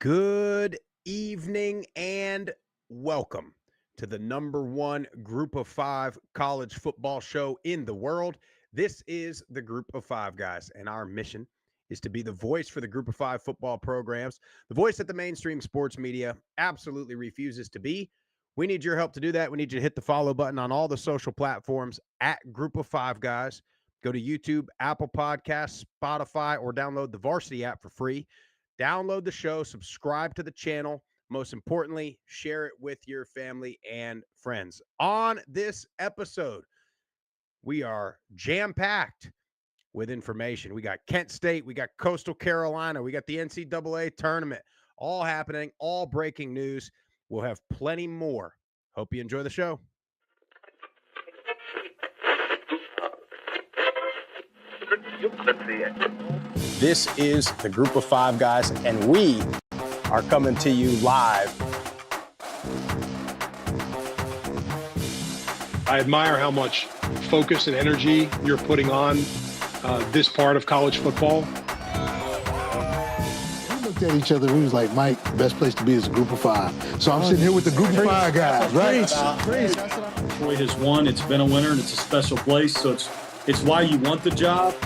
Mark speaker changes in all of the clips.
Speaker 1: Good evening and welcome to the number one group of five college football show in the world. This is the Group of Five guys, and our mission is to be the voice for the Group of Five football programs, the voice that the mainstream sports media absolutely refuses to be. We need your help to do that. We need you to hit the follow button on all the social platforms at Group of Five guys. Go to YouTube, Apple Podcasts, Spotify, or download the Varsity app for free. Download the show, subscribe to the channel. Most importantly, share it with your family and friends. On this episode, we are jam-packed with information. We got Kent State, we got Coastal Carolina, we got the NCAA tournament, all happening, all breaking news. We'll have plenty more. Hope you enjoy the show. This is the Group of Five guys, and we are coming to you live.
Speaker 2: I admire how much focus and energy you're putting on this part of college football.
Speaker 3: We looked at each other. We was like, Mike, the best place to be is a Group of Five. So I'm sitting here with the Group of Five guys, right?
Speaker 4: Troy has won. It's been a winner, and it's a special place. So it's why you want the job.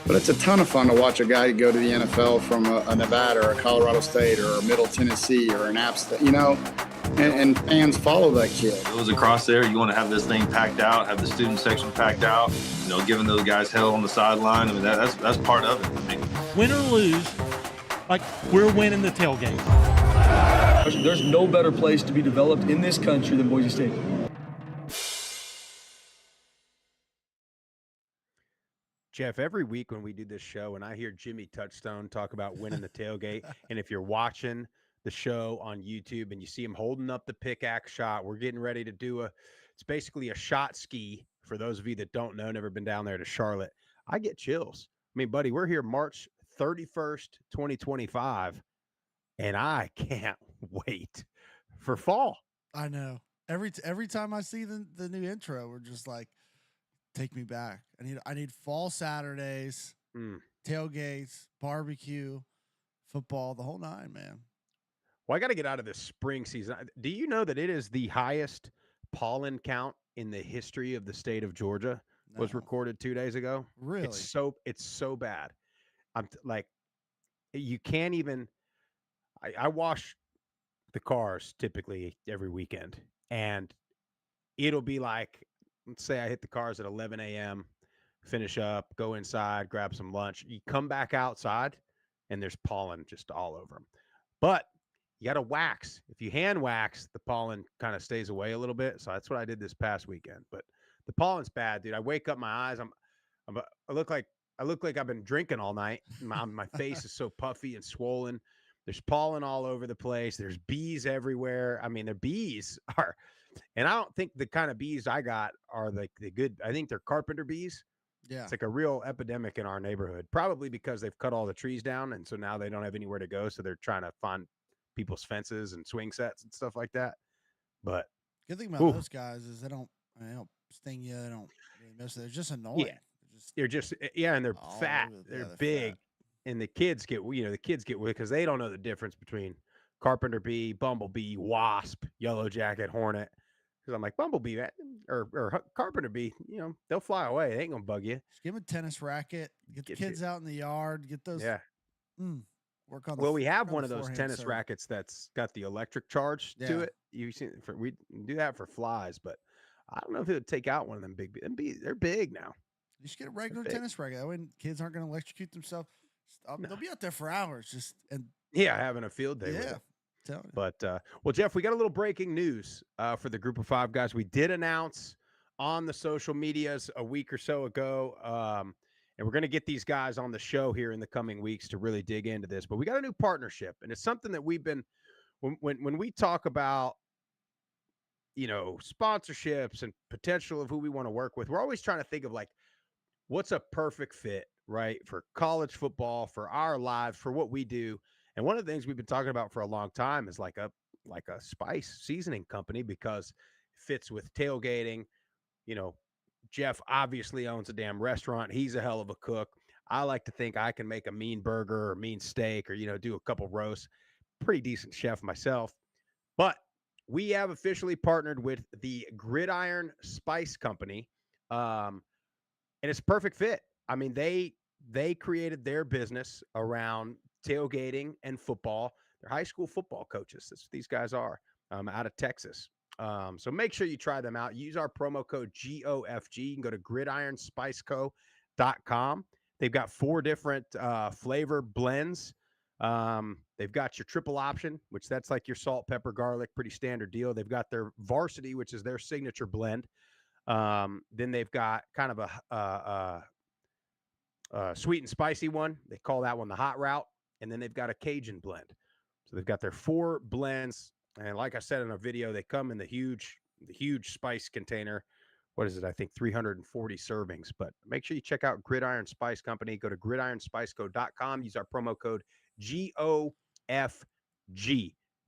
Speaker 5: But it's a ton of fun to watch a guy go to the NFL from a Nevada or a Colorado State or a Middle Tennessee or an App State, and fans follow that kid.
Speaker 6: It was across there. You want to have this thing packed out, have the student section packed out, giving those guys hell on the sideline. I mean, that's part of it. I mean,
Speaker 7: win or lose, like we're winning the tailgate.
Speaker 8: There's no better place to be developed in this country than Boise State.
Speaker 1: Jeff, every week when we do this show and I hear Jimmy Touchstone talk about winning the tailgate, and if you're watching the show on YouTube and you see him holding up the pickaxe shot, we're getting ready to do it's basically a shot ski for those of you that don't know, never been down there to Charlotte. I get chills. I mean, buddy, we're here March 31st, 2025, and I can't wait for fall.
Speaker 9: I know. Every time I see the new intro, we're just like, take me back. I need fall Saturdays, tailgates, barbecue, football, the whole nine, man.
Speaker 1: Well, I got to get out of this spring season. Do you know that it is the highest pollen count in the history of the state of Georgia? No. Was recorded 2 days ago.
Speaker 9: Really?
Speaker 1: It's so bad. I'm like, you can't even. I wash the cars typically every weekend, and it'll be like, let's say I hit the cars at 11 a.m., finish up, go inside, grab some lunch. You come back outside, and there's pollen just all over them. But you got to wax. If you hand wax, the pollen kind of stays away a little bit. So that's what I did this past weekend. But the pollen's bad, dude. I wake up, my eyes, I look like I've been drinking all night. My face is so puffy and swollen. There's pollen all over the place. There's bees everywhere. I mean, the bees are, and I don't think the kind of bees I got are like the good. I think they're carpenter bees.
Speaker 9: Yeah.
Speaker 1: It's like a real epidemic in our neighborhood, probably because they've cut all the trees down. And so now they don't have anywhere to go. So they're trying to find people's fences and swing sets and stuff like that. But
Speaker 9: good thing about those guys is they don't sting you. They don't really miss it. They're just annoying.
Speaker 1: Yeah. And they're fat. They're big. Fat. And the kids get because they don't know the difference between carpenter bee, bumblebee, wasp, yellow jacket, hornet. Because I'm like, bumblebee or carpenter bee, they'll fly away. They ain't gonna bug you.
Speaker 9: Just give them a tennis racket. Get the kids out in the yard. Get those.
Speaker 1: Yeah.
Speaker 9: Work on.
Speaker 1: We have one of those tennis rackets that's got the electric charge to it. You've seen we do that for flies, but I don't know if it would take out one of them big. They're big now.
Speaker 9: You should get a regular tennis racket. That way kids aren't going to electrocute themselves. No. They'll be out there for hours,
Speaker 1: having a field day.
Speaker 9: Yeah.
Speaker 1: But well, Jeff, we got a little breaking news for the Group of Five guys. We did announce on the social medias a week or so ago, and we're going to get these guys on the show here in the coming weeks to really dig into this. But we got a new partnership, and it's something that we've been when we talk about sponsorships and potential of who we want to work with. We're always trying to think of like what's a perfect fit, right, for college football, for our lives, for what we do. And one of the things we've been talking about for a long time is like a spice seasoning company because it fits with tailgating. Jeff obviously owns a damn restaurant. He's a hell of a cook. I like to think I can make a mean burger or mean steak or, do a couple roasts. pretty decent chef myself. But we have officially partnered with the Gridiron Spice Company, and it's a perfect fit. I mean, they created their business around tailgating and football. They're high school football coaches. That's what these guys are, out of Texas. So make sure you try them out. Use our promo code GOFG. You can go to gridironspiceco.com. They've got 4 different flavor blends. They've got your triple option, which that's like your salt, pepper, garlic, pretty standard deal. They've got their varsity, which is their signature blend. Then they've got kind of a sweet and spicy one. They call that one the hot route. And then they've got a Cajun blend. So they've got their 4 blends. And like I said in a video, they come in the huge spice container. What is it? I think 340 servings. But make sure you check out Gridiron Spice Company. Go to gridironspiceco.com. Use our promo code GOFG.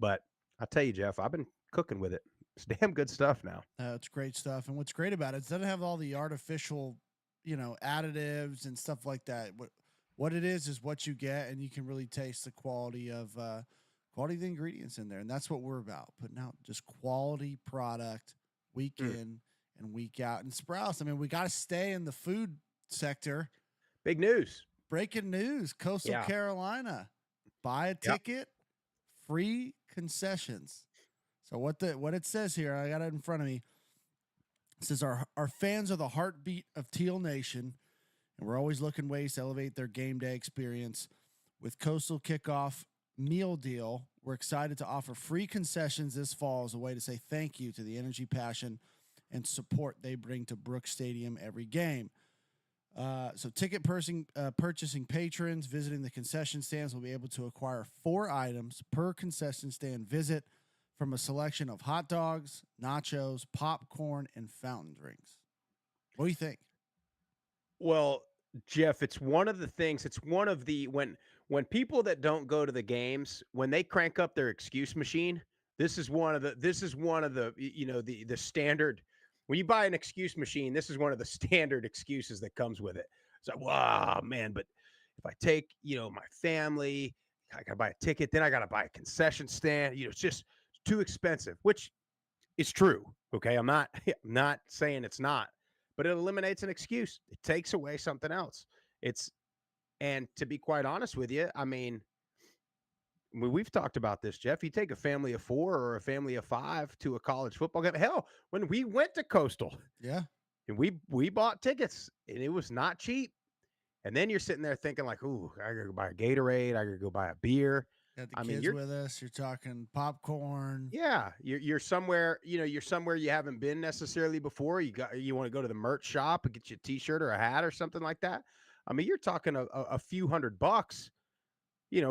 Speaker 1: But I'll tell you, Jeff, I've been cooking with it. It's damn good stuff now.
Speaker 9: It's great stuff. And what's great about it doesn't have all the artificial, additives and stuff like that. What it is what you get, and you can really taste the quality of the ingredients in there. And that's what we're about, putting out just quality product week in and week out. And Sprouse, I mean, we got to stay in the food sector.
Speaker 1: Big news.
Speaker 9: Breaking news. Coastal Carolina. Buy a ticket, free concessions. So what it says here, I got it in front of me. It says our fans are the heartbeat of Teal Nation, and we're always looking ways to elevate their game day experience. With Coastal Kickoff Meal Deal, we're excited to offer free concessions this fall as a way to say thank you to the energy, passion, and support they bring to Brooks Stadium every game. So ticket purchasing patrons visiting the concession stands will be able to acquire 4 items per concession stand visit from a selection of hot dogs, nachos, popcorn, and fountain drinks. What do you think?
Speaker 1: Well, Jeff, it's one of the things. It's one of the when people that don't go to the games, when they crank up their excuse machine, this is one of the the standard. When you buy an excuse machine, this is one of the standard excuses that comes with it. It's like, wow, man, but if I take, my family, I got to buy a ticket, then I got to buy a concession stand. It's just too expensive, which is true. Okay. I'm not saying it's not, but it eliminates an excuse. It takes away something else. And to be quite honest with you, I mean, we've talked about this, Jeff. You take a family of 4 or a family of 5 to a college football game. Hell, when we went to Coastal, and we bought tickets, and it was not cheap. And then you're sitting there thinking like, ooh, I gotta go buy a Gatorade. I gotta go buy a beer.
Speaker 9: Got the kids with us. You're talking popcorn.
Speaker 1: Yeah, you're somewhere. You're somewhere you haven't been necessarily before. You want to go to the merch shop and get you a T-shirt or a hat or something like that. I mean, you're talking a few $100.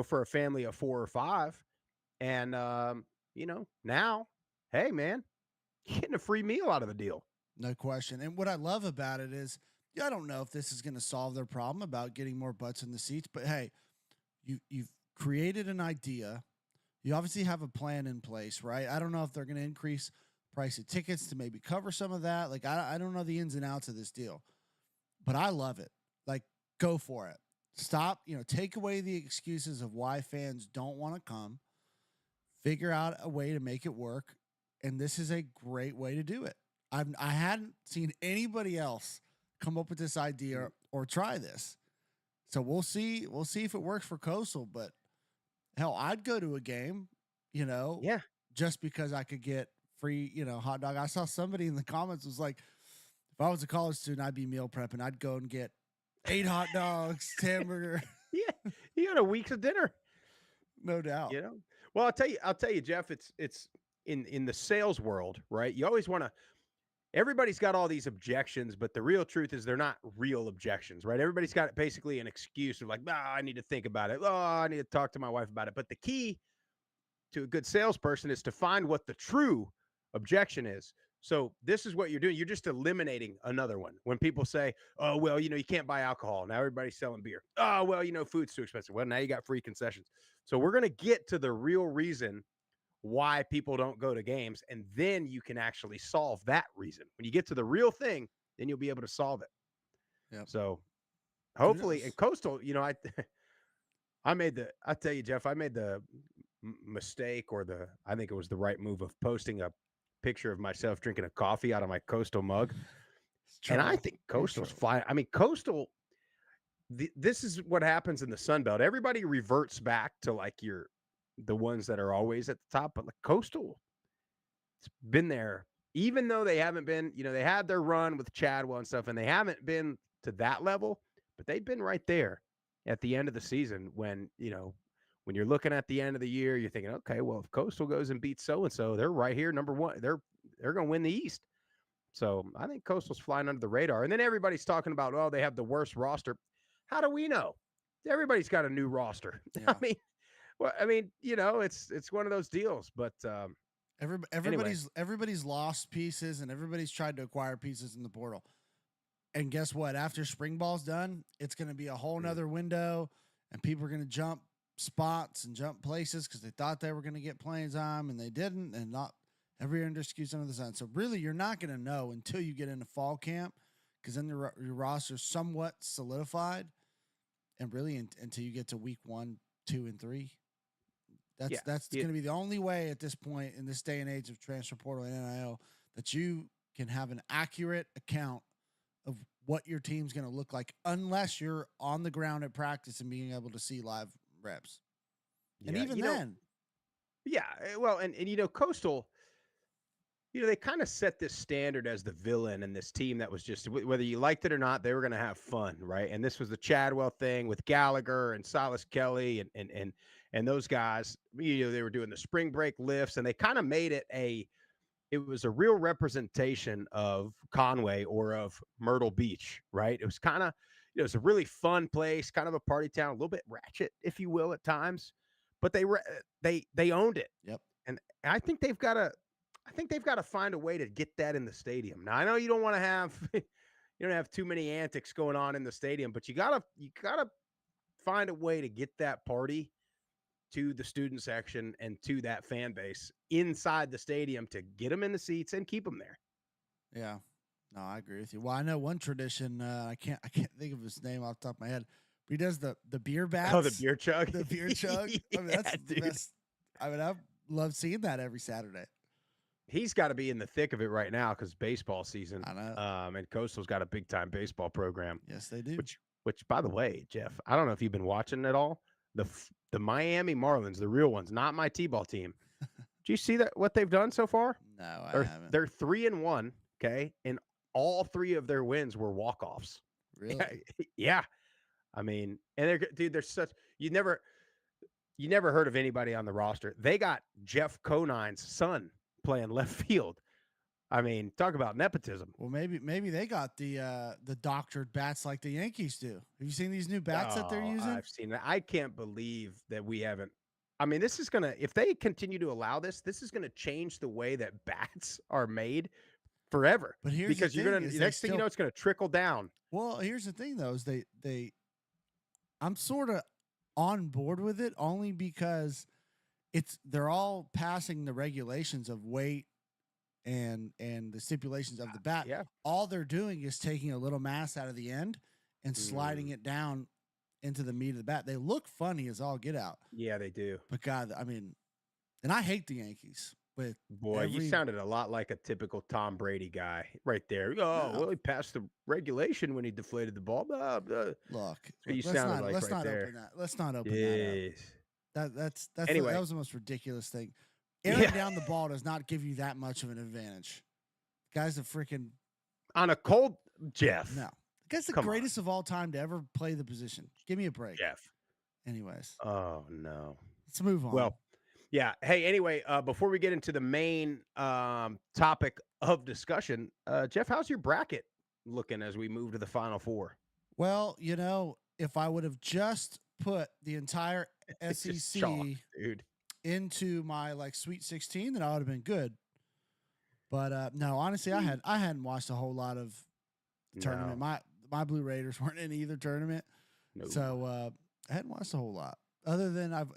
Speaker 1: For a family of 4 or 5. And, now, hey, man, you're getting a free meal out of the deal.
Speaker 9: No question. And what I love about it is, I don't know if this is going to solve their problem about getting more butts in the seats, but hey, you've created an idea. You obviously have a plan in place, right? I don't know if they're going to increase price of tickets to maybe cover some of that. Like, I don't know the ins and outs of this deal, but I love it. Like, go for it. Stop, take away the excuses of why fans don't want to come, figure out a way to make it work. And this is a great way to do it. I hadn't seen anybody else come up with this idea or try this. So we'll see if it works for Coastal, but hell, I'd go to a game, just because I could get free, hot dog. I saw somebody in the comments was like, if I was a college student, I'd be meal prepping. I'd go and get 8 hot dogs, hamburger.
Speaker 1: Yeah, you got a week's of dinner,
Speaker 9: no doubt.
Speaker 1: Well, I'll tell you, Jeff. It's in the sales world, right? You always want to. Everybody's got all these objections, but the real truth is they're not real objections, right? Everybody's got basically an excuse of like, I need to think about it. Oh, I need to talk to my wife about it. But the key to a good salesperson is to find what the true objection is. So this is what you're doing. You're just eliminating another one. When people say, oh, well, you can't buy alcohol. Now everybody's selling beer. Oh, well, food's too expensive. Well, now you got free concessions. So we're going to get to the real reason why people don't go to games. And then you can actually solve that reason. When you get to the real thing, then you'll be able to solve it.
Speaker 9: Yep.
Speaker 1: So hopefully, and Coastal, I tell you, Jeff, I made mistake or I think it was the right move of posting a picture of myself drinking a coffee out of my Coastal mug. And I think Coastal's flying. I mean, Coastal, this is what happens in the Sun Belt. Everybody reverts back to like the ones that are always at the top, but like Coastal, it's been there, even though they haven't been, they had their run with Chadwell and stuff, and they haven't been to that level, but they've been right there at the end of the season when you're looking at the end of the year, you're thinking, okay, well, if Coastal goes and beats so-and-so, they're right here, number one. They're going to win the East. So I think Coastal's flying under the radar. And then everybody's talking about, oh, they have the worst roster. How do we know? Everybody's got a new roster.
Speaker 9: Yeah.
Speaker 1: It's one of those deals. But
Speaker 9: everybody's lost pieces, and everybody's tried to acquire pieces in the portal. And guess what? After spring ball's done, it's going to be a whole nother window, and people are going to jump spots and jump places because they thought they were going to get playing time, and they didn't, and not every excuse under the sun. So really, you're not going to know until you get into fall camp, because then your roster's somewhat solidified, and really until you get to week 1, 2, and 3. That's going to be the only way at this point in this day and age of transfer portal and NIL that you can have an accurate account of what your team's going to look like, unless you're on the ground at practice and being able to see live reps. And even then.
Speaker 1: Well, and Coastal, they kind of set this standard as the villain in this team that was just, whether you liked it or not, they were going to have fun, right? And this was the Chadwell thing with Gallagher and Silas Kelly and those guys. They were doing the spring break lifts, and they kind of made it it was a real representation of Conway or of Myrtle Beach, right? It was kind of, it was a really fun place, kind of a party town, a little bit ratchet, if you will, at times, but they owned it.
Speaker 9: Yep.
Speaker 1: And I think they've got to find a way to get that in the stadium. Now, I know you don't want to have, you don't have too many antics going on in the stadium, but you gotta find a way to get that party to the student section and to that fan base inside the stadium to get them in the seats and keep them there.
Speaker 9: Yeah, no, I agree with you. Well, I know one tradition. I can't think of his name off the top of my head. But he does the beer bats.
Speaker 1: Oh, the beer chug.
Speaker 9: The beer chug.
Speaker 1: Yeah,
Speaker 9: I mean, that's the best. I mean, I love seeing that every Saturday.
Speaker 1: He's got to be in the thick of it right now because baseball season.
Speaker 9: I know.
Speaker 1: And Coastal's got a big time baseball program.
Speaker 9: Yes, they do.
Speaker 1: Which, by the way, Jeff, I don't know if you've been watching at all. The Miami Marlins, the real ones, not my T-ball team. Do you see what they've done so far?
Speaker 9: No, I haven't.
Speaker 1: They're 3-1. Okay, and all 3 of their wins were walk-offs.
Speaker 9: Really?
Speaker 1: Yeah. I mean, and they're such. You never heard of anybody on the roster. They got Jeff Conine's son playing left field. I mean, talk about nepotism.
Speaker 9: Well, maybe they got the doctored bats like the Yankees do. Have you seen these new bats that they're using?
Speaker 1: I've seen that. I can't believe that we haven't. I mean, this is going to, if they continue to allow this is going to change the way that bats are made forever.
Speaker 9: But here's
Speaker 1: because
Speaker 9: the
Speaker 1: you're
Speaker 9: thing,
Speaker 1: going to,
Speaker 9: is
Speaker 1: next thing you know, it's going to trickle down.
Speaker 9: Well, here's the thing though, is I'm sort of on board with it only because they're all passing the regulations of weight and the stipulations of the bat.
Speaker 1: Yeah.
Speaker 9: All they're doing is taking a little mass out of the end and sliding it down into the meat of the bat. They look funny as all get out.
Speaker 1: Yeah, they do.
Speaker 9: But God, I mean, and I hate the Yankees. But
Speaker 1: you sounded a lot like a typical Tom Brady guy right there. Oh, well, he passed the regulation when he deflated the ball. Blah, blah.
Speaker 9: Look,
Speaker 1: you sounded like right there.
Speaker 9: Let's not open that up. That's
Speaker 1: anyway.
Speaker 9: That was the most ridiculous thing. Airing down the ball does not give you that much of an advantage. The guy's a freaking
Speaker 1: on a cold Jeff.
Speaker 9: No, the guy's the greatest of all time to ever play the position. Give me a break,
Speaker 1: Jeff.
Speaker 9: Anyways.
Speaker 1: Oh no.
Speaker 9: Let's move on.
Speaker 1: Well, yeah. Hey, anyway, before we get into the main topic of discussion, Jeff, how's your bracket looking as we move to the Final Four?
Speaker 9: Well, if I would have just put the entire SEC into my Sweet 16, then I would have been good. But no, honestly, I hadn't watched a whole lot of the tournament. My Blue Raiders weren't in either tournament, so I hadn't watched a whole lot. Other than I've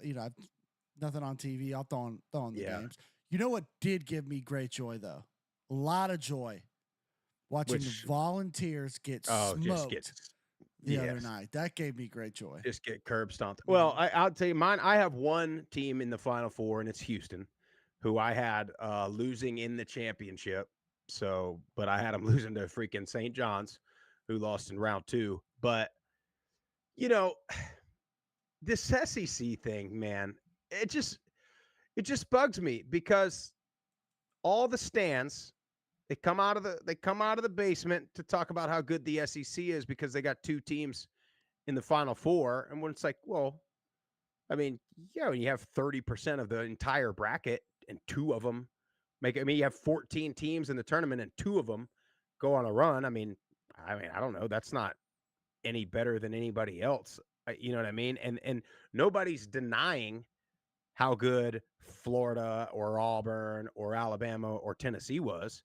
Speaker 9: nothing on TV. I'll throw on the games. You know what did give me great joy though? A lot of joy watching the Volunteers get smoked the other night. That gave me great joy.
Speaker 1: Just get curb stomped. Well, I'll tell you mine. I have one team in the Final Four, and it's Houston, who I had losing in the championship. So, but I had them losing to freaking St. John's, who lost in round 2. But, this SEC thing, man, it just bugs me because all the stands they come out of the basement to talk about how good the SEC is because they got 2 teams in the Final Four. And when it's like, well, I mean, when you have 30% of the entire bracket and 2 of them you have 14 teams in the tournament and 2 of them go on a run. I mean, I don't know. That's not any better than anybody else. You know what I mean? And nobody's denying how good Florida or Auburn or Alabama or Tennessee was.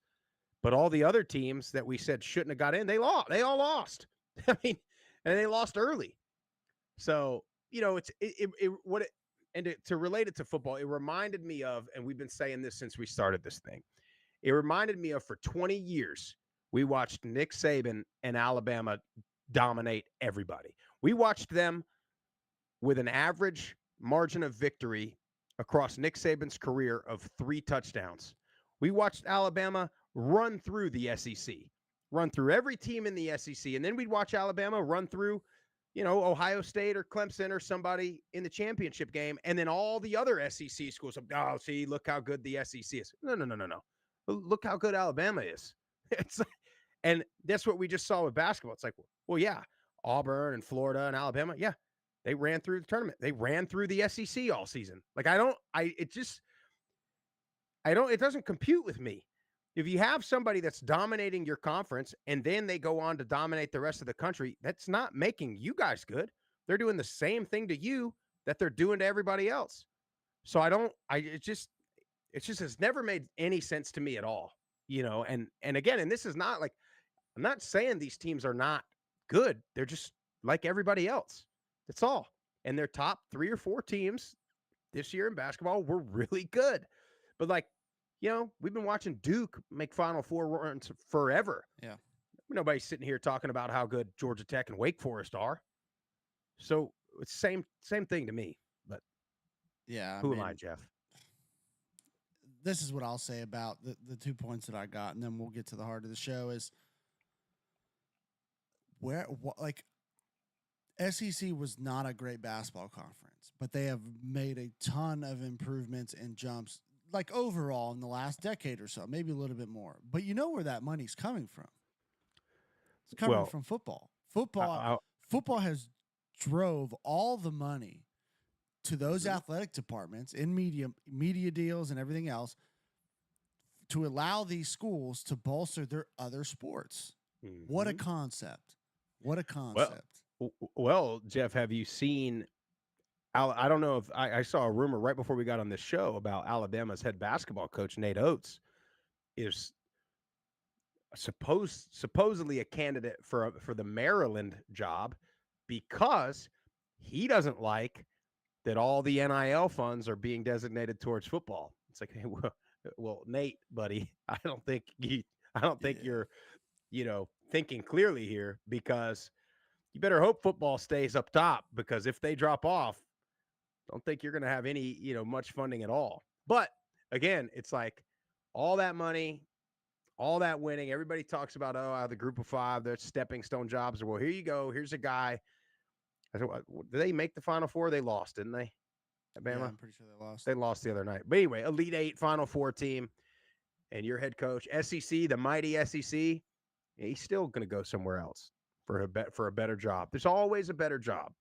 Speaker 1: But all the other teams that we said shouldn't have got in, they lost. They all lost. I mean, and they lost early. So, to relate it to football, it reminded me of, and we've been saying this since we started this thing, it reminded me of for 20 years, we watched Nick Saban and Alabama dominate everybody. We watched them with an average margin of victory across Nick Saban's career of 3 touchdowns. We watched Alabama run through the SEC, run through every team in the SEC, and then we'd watch Alabama run through Ohio State or Clemson or somebody in the championship game, and then all the other SEC schools, see, look how good the SEC is. No. Look how good Alabama is. And that's what we just saw with basketball. It's like, well, yeah, Auburn and Florida and Alabama, yeah, they ran through the tournament. They ran through the SEC all season. Like, it doesn't compute with me. If you have somebody that's dominating your conference and then they go on to dominate the rest of the country, that's not making you guys good. They're doing the same thing to you that they're doing to everybody else. So it just has never made any sense to me at all, and again, and this is not like, I'm not saying these teams are not good. They're just like everybody else. That's all. And their top 3 or 4 teams this year in basketball were really good. But we've been watching Duke make Final Four runs forever.
Speaker 9: Yeah.
Speaker 1: Nobody's sitting here talking about how good Georgia Tech and Wake Forest are. So it's same thing to me. But
Speaker 9: yeah,
Speaker 1: who am I, Jeff?
Speaker 9: This is what I'll say about the 2 points that I got, and then we'll get to the heart of the show is SEC was not a great basketball conference, but they have made a ton of improvements and jumps, like overall in the last decade or so, maybe a little bit more. But you know where that money's coming from? It's coming from football. Football has drove all the money to those athletic departments in media deals and everything else to allow these schools to bolster their other sports. Mm-hmm. What a concept. What a concept.
Speaker 1: Well, Jeff, have you seen I don't know if I saw a rumor right before we got on this show about Alabama's head basketball coach, Nate Oates, is supposedly a candidate for the Maryland job because he doesn't like that all the NIL funds are being designated towards football. It's like, hey, well, Nate, buddy, I don't think you're, thinking clearly here, because you better hope football stays up top, because if they drop off, don't think you're going to have any, much funding at all. But again, it's like all that money, all that winning. Everybody talks about, the group of 5, they're stepping stone jobs. Well, here you go. Here's a guy. I said, did they make the Final Four? They lost, didn't they? Alabama?
Speaker 9: Yeah, I'm pretty sure they lost.
Speaker 1: They lost the other night. But anyway, Elite 8 Final Four team, and your head coach, SEC, the mighty SEC, he's still going to go somewhere else for a better job. There's always a better job.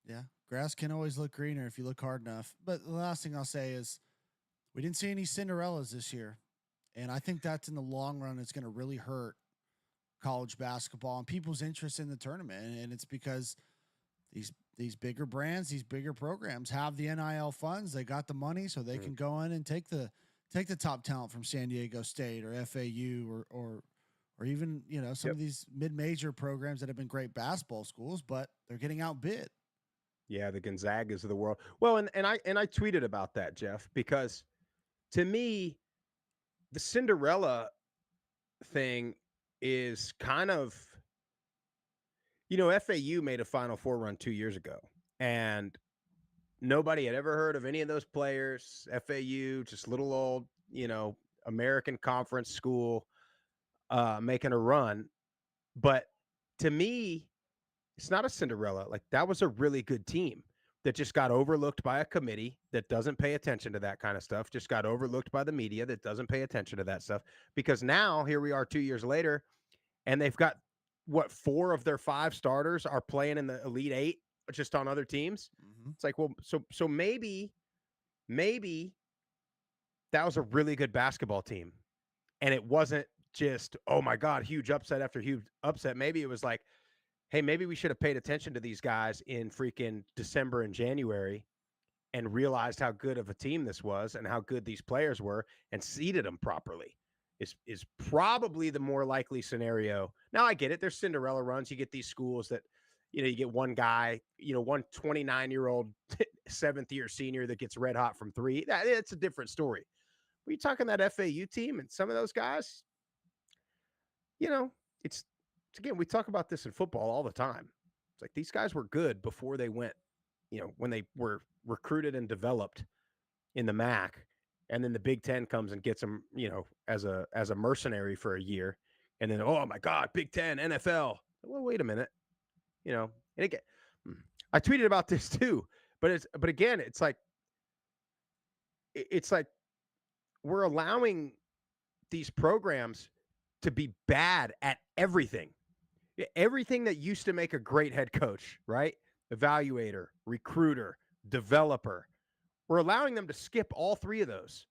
Speaker 9: Yeah, grass can always look greener if you look hard enough. But the last thing I'll say is we didn't see any Cinderellas this year, and I think that's in the long run it's going to really hurt college basketball and people's interest in the tournament. And it's because these bigger brands, these bigger programs have the NIL funds. They got the money, so they can go in and take the top talent from San Diego State or FAU or even, some of these mid-major programs that have been great basketball schools, but they're getting outbid.
Speaker 1: Yeah, the Gonzagas of the world. Well, and I tweeted about that, Jeff, because to me, the Cinderella thing is kind of, You know, FAU made a Final Four run 2 years ago, and nobody had ever heard of any of those players. FAU, just little old, American Conference school, making a run. But to me, it's not a Cinderella. Like, that was a really good team that just got overlooked by a committee that doesn't pay attention to that kind of stuff, just got overlooked by the media that doesn't pay attention to that stuff. Because now here we are 2 years later, and they've got, 4 of their 5 starters are playing in the Elite Eight just on other teams.
Speaker 9: Mm-hmm.
Speaker 1: It's like, well, so maybe that was a really good basketball team. And it wasn't just, oh my God, huge upset after huge upset. Maybe it was like, hey, maybe we should have paid attention to these guys in freaking December and January and realized how good of a team this was and how good these players were and seeded them properly is probably the more likely scenario. Now, I get it. There's Cinderella runs. You get these schools that, you get one guy, one 29-year-old 7th-year senior that gets red hot from 3. It's a different story. But you're talking that FAU team and some of those guys, it's again, we talk about this in football all the time. It's like these guys were good before they went, when they were recruited and developed in the MAC, and then the Big Ten comes and gets them, as a mercenary for a year, and then, oh my God, Big Ten, NFL. Well, wait a minute, and again, I tweeted about this too, but again, it's like we're allowing these programs to be bad at everything. Everything that used to make a great head coach, right? Evaluator, recruiter, developer. We're allowing them to skip all 3 of those.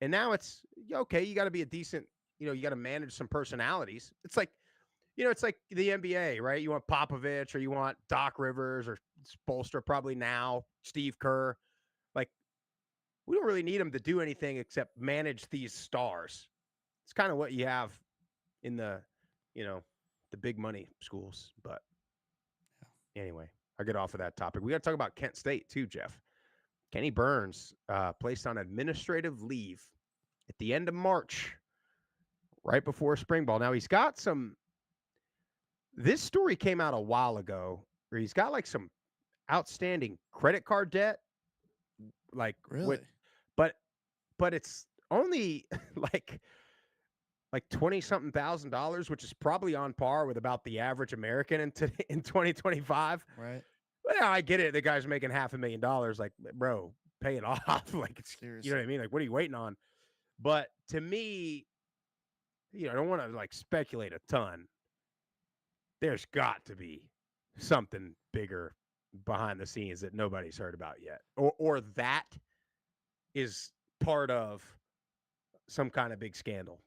Speaker 1: And now it's, okay, you got to be a decent, you got to manage some personalities. It's like, it's like the NBA, right? You want Popovich or you want Doc Rivers or Spoelstra probably now, Steve Kerr. Like, we don't really need them to do anything except manage these stars. It's kind of what you have in the, the big money schools. But anyway, I get off of that topic. We got to talk about Kent State too, Jeff. Kenny Burns placed on administrative leave at the end of March, right before spring ball. Now he's got this story came out a while ago where he's got like some outstanding credit card debt. Like,
Speaker 9: really?
Speaker 1: But it's only like 20-something $1,000, which is probably on par with about the average American in 2025.
Speaker 9: Right.
Speaker 1: Well, I get it. The guy's making $500,000. Like, bro, pay it off. Like,
Speaker 9: Seriously.
Speaker 1: You know what I mean? Like, what are you waiting on? But to me, I don't want to like speculate a ton. There's got to be something bigger behind the scenes that nobody's heard about yet, or that is part of some kind of big scandal.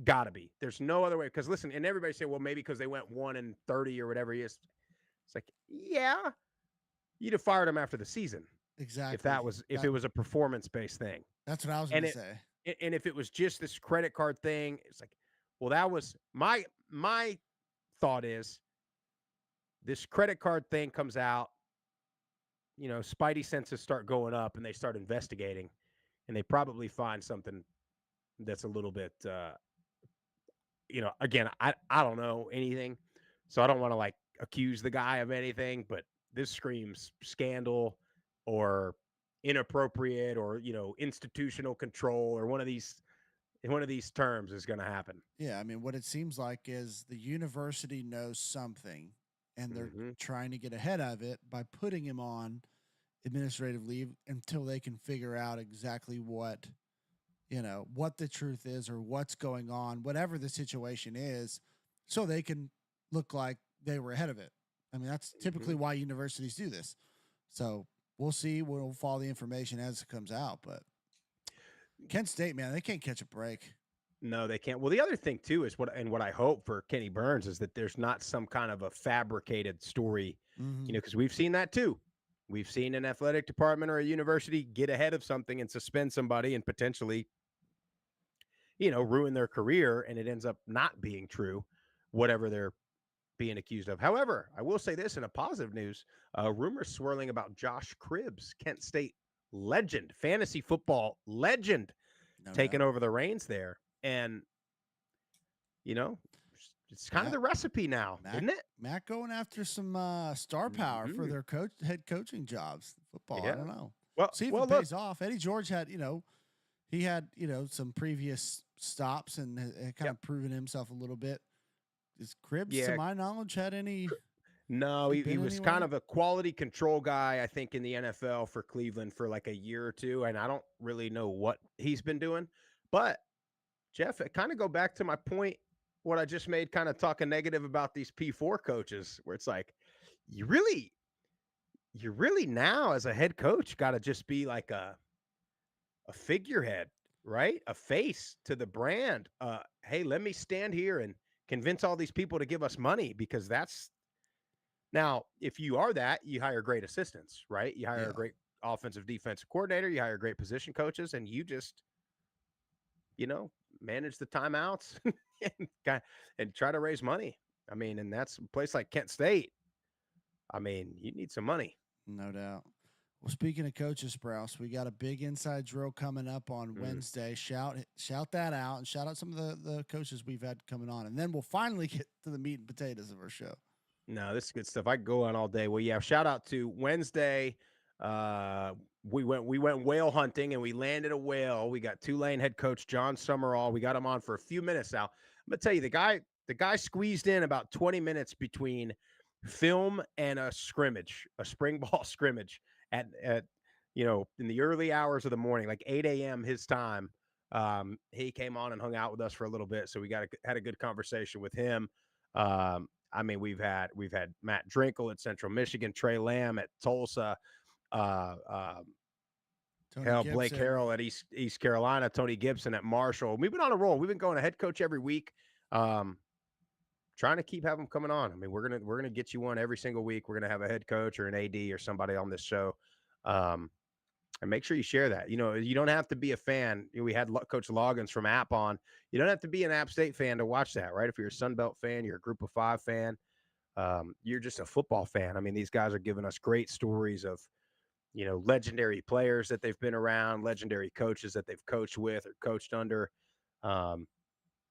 Speaker 1: Gotta be. There's no other way. Because listen, and everybody say, well, maybe because they went 1-30 or whatever he is. It's like, yeah, you'd have fired him after the season.
Speaker 9: Exactly.
Speaker 1: If it was a performance-based thing.
Speaker 9: That's what I was going to say.
Speaker 1: And if it was just this credit card thing, it's like, well, that was my thought is this credit card thing comes out, spidey senses start going up and they start investigating, and they probably find something that's a little bit, again, I don't know anything, so I don't want to like accuse the guy of anything, but this screams scandal or inappropriate or, institutional control or one of these terms is going to happen.
Speaker 9: Yeah. I mean, what it seems like is the university knows something and they're trying to get ahead of it by putting him on administrative leave until they can figure out exactly what the truth is or what's going on, whatever the situation is, so they can look like they were ahead of it. I mean, that's typically why universities do this. So we'll see. We'll follow the information as it comes out. But Kent State, man, they can't catch a break.
Speaker 1: No, they can't. Well, the other thing too is what I hope for Kenny Burns is that there's not some kind of a fabricated story, because we've seen that too. We've seen an athletic department or a university get ahead of something and suspend somebody and potentially, ruin their career, and it ends up not being true, whatever they're being accused of. However, I will say this in a positive news, rumors swirling about Josh Cribbs, Kent State legend, fantasy football legend, taking over the reins there. And, It's kind of the recipe now, isn't it?
Speaker 9: Matt going after some star power for their head coaching jobs. Football, I don't know.
Speaker 1: Well,
Speaker 9: See if
Speaker 1: well,
Speaker 9: it
Speaker 1: look,
Speaker 9: pays off. Eddie George had, he had, some previous stops and had kind of proven himself a little bit. Is Cribbs, to my knowledge, had any?
Speaker 1: No, he was kind of a quality control guy, I think, in the NFL for Cleveland for like a year or two, and I don't really know what he's been doing. But Jeff, it kind of go back to my point, what I just made, kind of talking negative about these P4 coaches, where it's like, you really now as a head coach got to just be like a figurehead, right? A face to the brand. Hey, let me stand here and convince all these people to give us money, because that's now, if you are that, you hire great assistants, right? You hire a great offensive defensive coordinator, you hire great position coaches, and you just, manage the timeouts and try to raise money. I mean, and that's a place like Kent State. I mean, you need some money.
Speaker 9: No doubt. Well, speaking of coaches, Sprouse, we got a big inside drill coming up on Wednesday. Shout that out, and shout out some of the coaches we've had coming on. And then we'll finally get to the meat and potatoes of our show.
Speaker 1: No, this is good stuff. I could go on all day. Well, yeah, shout out to Wednesday. We went whale hunting and we landed a whale. We got Tulane head coach John Summerall. We got him on for a few minutes now. I'm gonna tell you, the guy squeezed in about 20 minutes between film and a scrimmage, a spring ball scrimmage at in the early hours of the morning, like 8 a.m. his time. He came on and hung out with us for a little bit, so we had a good conversation with him. I mean, we've had Matt Drinkle at Central Michigan, Trey Lamb at Tulsa, Blake Harrell at East Carolina, Tony Gibson at Marshall. We've been on a roll. We've been going to head coach every week, trying to keep having them coming on. I mean, we're gonna get you one every single week. We're gonna have a head coach or an AD or somebody on this show, and make sure you share that. You don't have to be a fan. We had Coach Loggins from App on. You don't have to be an App State fan to watch that, right? If you're a Sun Belt fan, you're a Group of 5 fan, you're just a football fan. I mean, these guys are giving us great stories of, legendary players that they've been around, legendary coaches that they've coached with or coached under.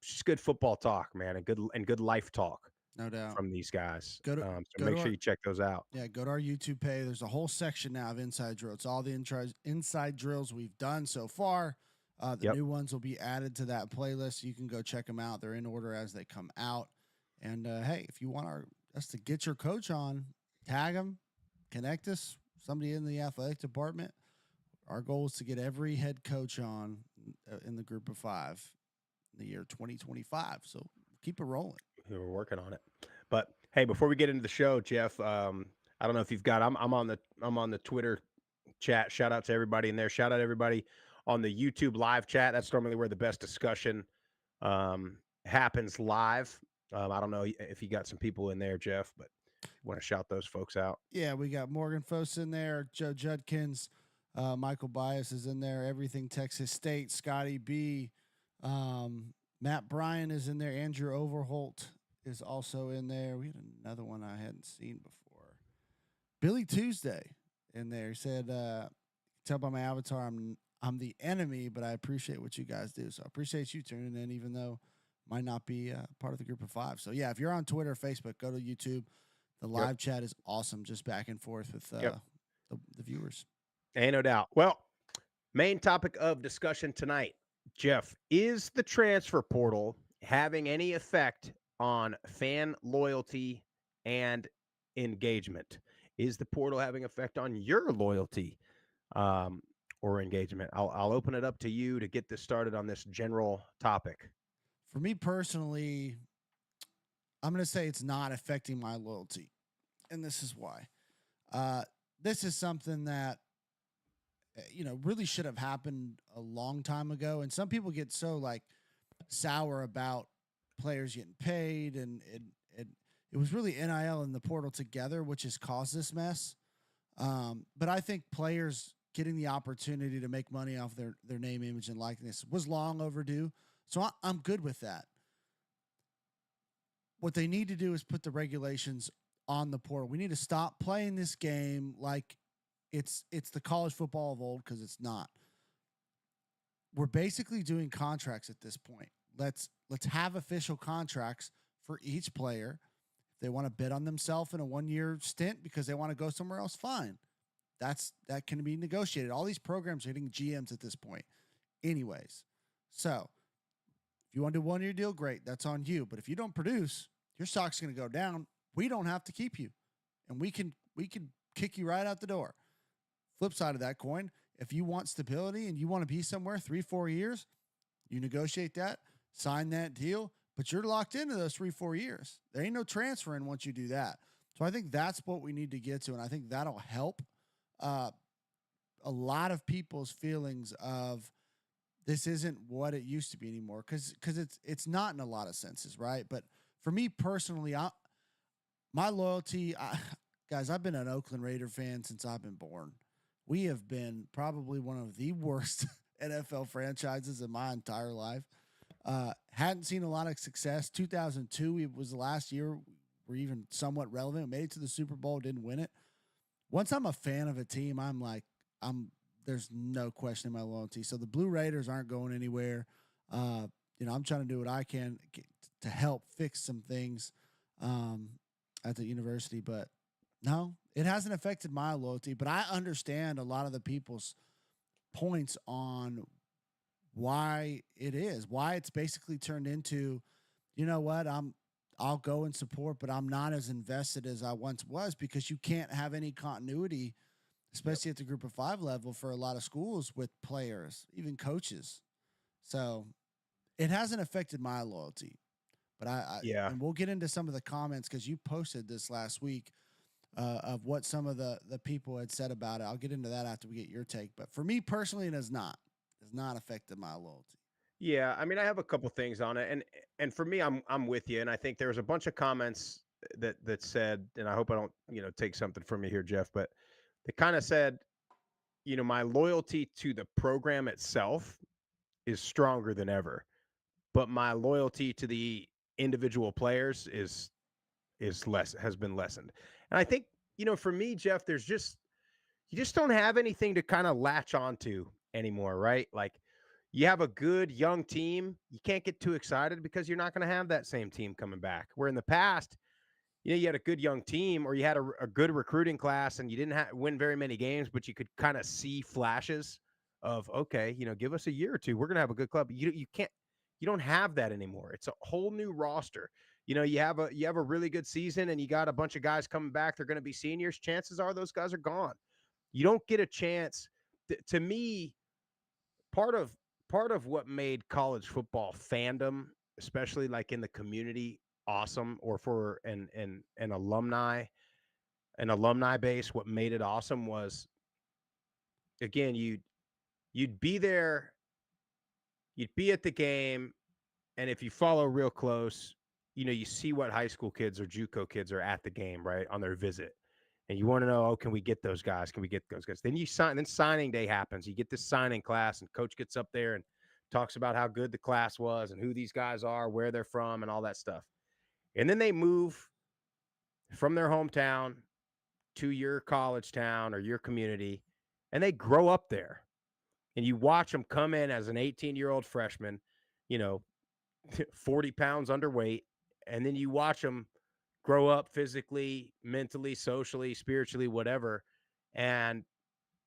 Speaker 1: Just good football talk, man, and good life talk.
Speaker 9: No doubt.
Speaker 1: From these guys.
Speaker 9: So
Speaker 1: make sure you check those out.
Speaker 9: Yeah, go to our YouTube page. There's a whole section now of inside drills. It's all the inside drills we've done so far. The new ones will be added to that playlist. You can go check them out. They're in order as they come out. And hey, if you want us to get your coach on, tag them, connect us, somebody in the athletic department. Our goal is to get every head coach on in the Group of 5 in the year 2025. So keep it rolling.
Speaker 1: We're working on it. But hey, before we get into the show, Jeff, I don't know if you've got, I'm on the Twitter chat. Shout out to everybody in there. Shout out everybody on the YouTube live chat. That's normally where the best discussion happens live. I don't know if you got some people in there, Jeff, but want to shout those folks out.
Speaker 9: Yeah, we got Morgan Foss in there, Joe Judkins, Michael Bias is in there, Everything Texas State, Scotty B, Matt Bryan is in there, Andrew Overholt is also in there. We had another one I hadn't seen before. Billy Tuesday in there. He said, tell by my avatar I'm the enemy, but I appreciate what you guys do. So I appreciate you tuning in, even though might not be part of the Group of 5. So yeah, if you're on Twitter or Facebook, go to YouTube. The live chat is awesome, just back and forth with the viewers.
Speaker 1: Ain't no doubt. Well, main topic of discussion tonight, Jeff, is the transfer portal having any effect on fan loyalty and engagement? Is the portal having effect on your loyalty or engagement? I'll open it up to you to get this started on this general topic.
Speaker 9: For me personally, I'm going to say it's not affecting my loyalty. And this is why. This is something that, really should have happened a long time ago. And some people get so sour about players getting paid. And it was really NIL and the portal together, which has caused this mess. But I think players getting the opportunity to make money off their name, image, and likeness was long overdue. So I'm good with that. What they need to do is put the regulations on the portal. We need to stop playing this game like it's the college football of old, because it's not. We're basically doing contracts at this point. Let's have official contracts for each player. If they want to bid on themselves in a 1-year stint because they want to go somewhere else, fine. That can be negotiated. All these programs are hitting GMs at this point anyways. So if you want to do a 1-year deal, great. That's on you. But if you don't produce, your stock's going to go down. We don't have to keep you. And we can kick you right out the door. Flip side of that coin, if you want stability and you want to be somewhere 3-4 years, you negotiate that, sign that deal, but you're locked into those 3-4 years. There ain't no transferring once you do that. So I think that's what we need to get to, and I think that'll help a lot of people's feelings of this isn't what it used to be anymore, because it's not in a lot of senses, right? But for me personally, my loyalty, guys, I've been an Oakland Raider fan since I've been born. We have been probably one of the worst NFL franchises in my entire life. Hadn't seen a lot of success. 2002 it was the last year we're even somewhat relevant. Made it to the Super Bowl, didn't win it. Once I'm a fan of a team, there's no question in my loyalty. So the Blue Raiders aren't going anywhere. I'm trying to do what I can to help fix some things at the university, but no, it hasn't affected my loyalty. But I understand a lot of the people's points on why it's basically turned into, you know what, I'll go and support, but I'm not as invested as I once was, because you can't have any continuity, especially at the group of 5 level for a lot of schools with players, even coaches. So it hasn't affected my loyalty, but and we'll get into some of the comments, because you posted this last week of what some of the people had said about it. I'll get into that after we get your take, but for me personally, it has not affected my loyalty.
Speaker 1: Yeah, I mean, I have a couple things on it, and for me, I'm with you, and I think there was a bunch of comments that said, and I hope I don't take something from you here, Jeff, but they kind of said, my loyalty to the program itself is stronger than ever, but my loyalty to the individual players has been lessened. And I think, for me, Jeff, you just don't have anything to kind of latch onto anymore, right? Like, you have a good young team, you can't get too excited because you're not going to have that same team coming back. Where in the past, you had a good young team, or you had a good recruiting class, and you didn't win very many games, but you could kind of see flashes of, okay, give us a year or two, we're going to have a good club. You don't have that anymore. It's a whole new roster. You have a really good season, and you got a bunch of guys coming back. They're going to be seniors. Chances are those guys are gone. You don't get a chance. To me, part of what made college football fandom, especially like in the community, awesome, or for an alumni base, what made it awesome was, again, you'd be there, you'd be at the game, and if you follow real close, you see what high school kids or JUCO kids are at the game, right, on their visit. And you want to know, can we get those guys? Can we get those guys? Then signing day happens. You get this signing class, and coach gets up there and talks about how good the class was and who these guys are, where they're from, and all that stuff. And then they move from their hometown to your college town or your community, and they grow up there. And you watch them come in as an 18-year-old freshman, 40 pounds underweight, and then you watch them grow up physically, mentally, socially, spiritually, whatever. And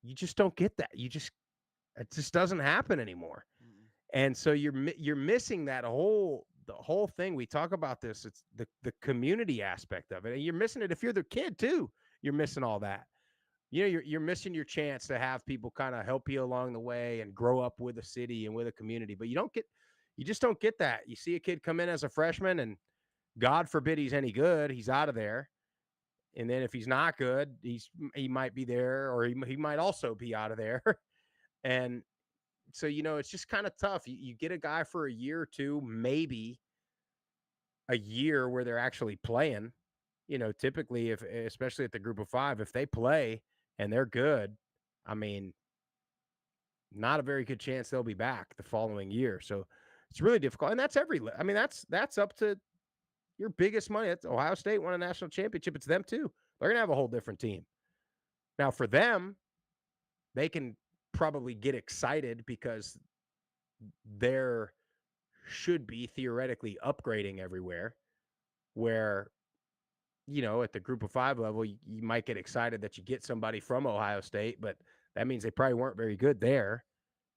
Speaker 1: you just don't get that. It just doesn't happen anymore. Mm-hmm. And so you're missing the whole thing. We talk about this. It's the community aspect of it. And you're missing it. If you're the kid too, you're missing all that. You're missing your chance to have people kind of help you along the way and grow up with a city and with a community. But you just don't get that. You see a kid come in as a freshman, and God forbid he's any good, he's out of there. And then if he's not good, he might be there, or he might also be out of there. And so, it's just kind of tough. You get a guy for a year or two, maybe a year where they're actually playing. Typically, especially at the group of 5, if they play and they're good, I mean, not a very good chance they'll be back the following year. So it's really difficult. And that's that's up to your biggest money. That's Ohio State won a national championship. It's them too. They're going to have a whole different team. Now for them, they can probably get excited because they're should be theoretically upgrading everywhere. where, at the group of 5 level, you might get excited that you get somebody from Ohio State, but that means they probably weren't very good there,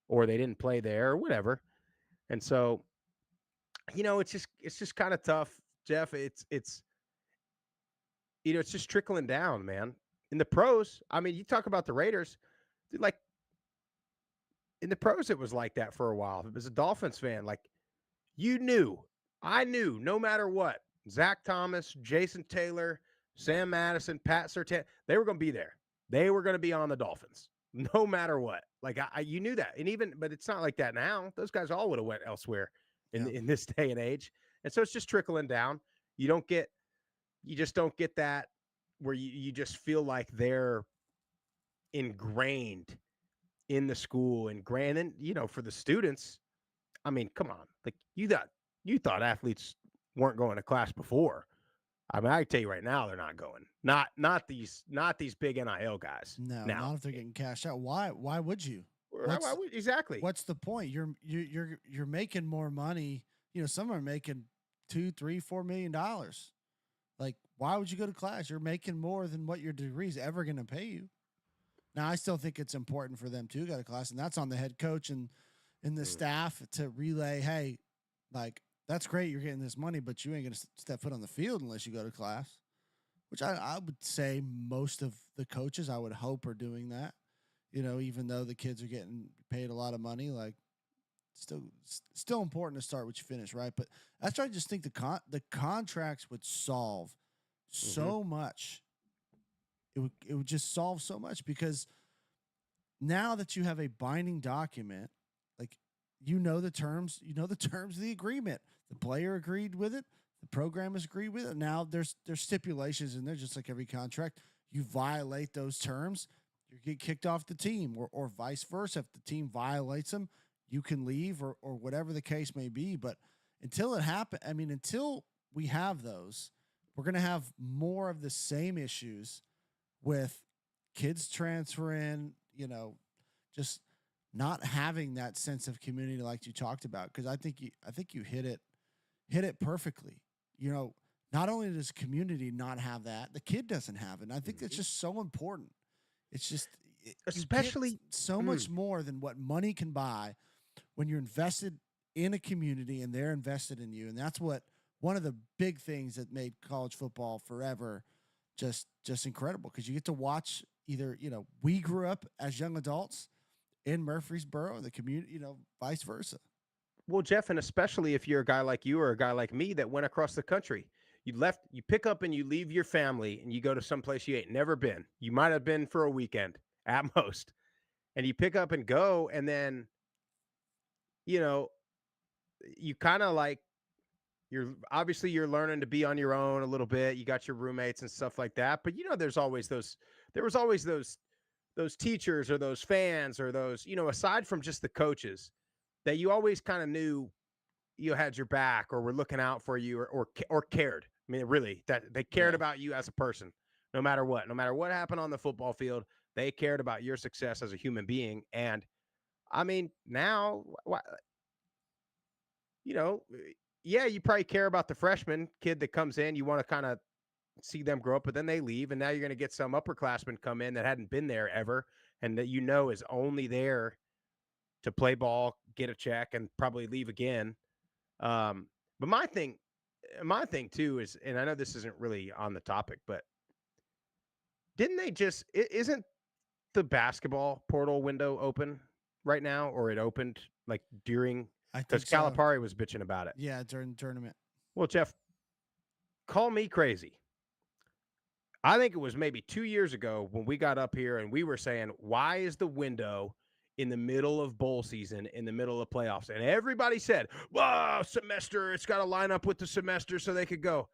Speaker 1: or they didn't play there, or whatever. And so, it's just kind of tough, Jeff. It's just trickling down, man. In the pros, I mean, you talk about the Raiders, dude, like in the pros, it was like that for a while. If it was a Dolphins fan, like I knew no matter what, Zach Thomas, Jason Taylor, Sam Madison, Pat Surtain, they were going to be there. They were going to be on the Dolphins no matter what. Like you knew that. But it's not like that now. Those guys all would have went elsewhere in this day and age. And so it's just trickling down. You just don't get that where you just feel like they're ingrained in the school and for the students. I mean, come on. Like you thought athletes weren't going to class before. I mean, I can tell you right now, they're not going. Not these big NIL guys.
Speaker 9: No,
Speaker 1: now,
Speaker 9: not if they're getting cashed out. Why would you?
Speaker 1: Exactly.
Speaker 9: What's the point? You're making more money. Some are making $2, $3, $4 million. Like, why would you go to class? You're making more than what your degree's ever going to pay you. Now, I still think it's important for them to go to class, and that's on the head coach and the staff to relay, hey, like, that's great, you're getting this money, but you ain't going to step foot on the field unless you go to class, which I would say most of the coaches, I would hope, are doing that. Even though the kids are getting paid a lot of money, like, still important to start what you finish, right? But that's why I just think the contracts would solve so much. It would just solve so much, because now that you have a binding document, like the terms of the agreement. The player agreed with it. The program has agreed with it. Now there's stipulations in there, just like every contract. You violate those terms, you get kicked off the team, or vice versa. If the team violates them, you can leave, or whatever the case may be. But until we have those, we're going to have more of the same issues with kids transferring, just not having that sense of community like you talked about. Because I think you hit it perfectly. Not only does community not have that, the kid doesn't have it. And I think that's just so important. It's just
Speaker 1: especially
Speaker 9: so much more than what money can buy when you're invested in a community and they're invested in you. And that's one of the big things that made college football forever just incredible, because you get to watch either, we grew up as young adults in Murfreesboro, the community, vice versa.
Speaker 1: Well, Jeff, and especially if you're a guy like you or a guy like me that went across the country, you pick up and you leave your family and you go to someplace you ain't never been. You might have been for a weekend at most, and you pick up and go, and then, you kind of like, you're learning to be on your own a little bit. You got your roommates and stuff like that. But there was always those teachers or those fans or those, aside from just the coaches, that you always kind of knew you had your back or were looking out for you or cared. I mean, really, that they cared about you as a person, no matter what happened on the football field, they cared about your success as a human being. And I mean, now, you probably care about the freshman kid that comes in. You want to kind of see them grow up, but then they leave, and now you're going to get some upperclassmen come in that hadn't been there ever, and that is only there to play ball, get a check, and probably leave again. But my thing too is, and I know this isn't really on the topic, but isn't the basketball portal window open right now, or it opened like during? Because Calipari was bitching about it.
Speaker 9: Yeah, during the tournament.
Speaker 1: Well, Jeff, call me crazy. I think it was maybe 2 years ago when we got up here and we were saying, why is the window in the middle of bowl season, in the middle of playoffs? And everybody said, well, semester, it's got to line up with the semester so they could go.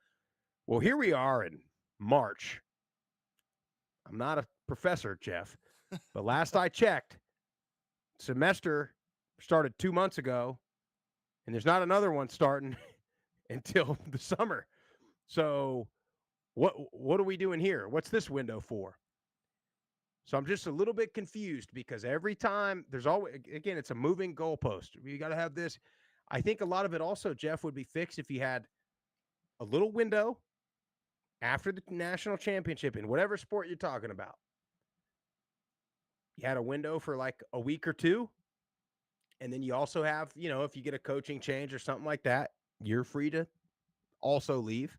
Speaker 1: Well, here we are in March. I'm not a professor, Jeff, but last I checked, semester started 2 months ago, and there's not another one starting until the summer. So what are we doing here? What's this window for? So I'm just a little bit confused, because every time there's always, again, it's a moving goalpost. You got to have this. I think a lot of it also, Jeff, would be fixed if you had a little window after the national championship in whatever sport you're talking about. You had a window for like a week or two. And then you also have, if you get a coaching change or something like that, you're free to also leave.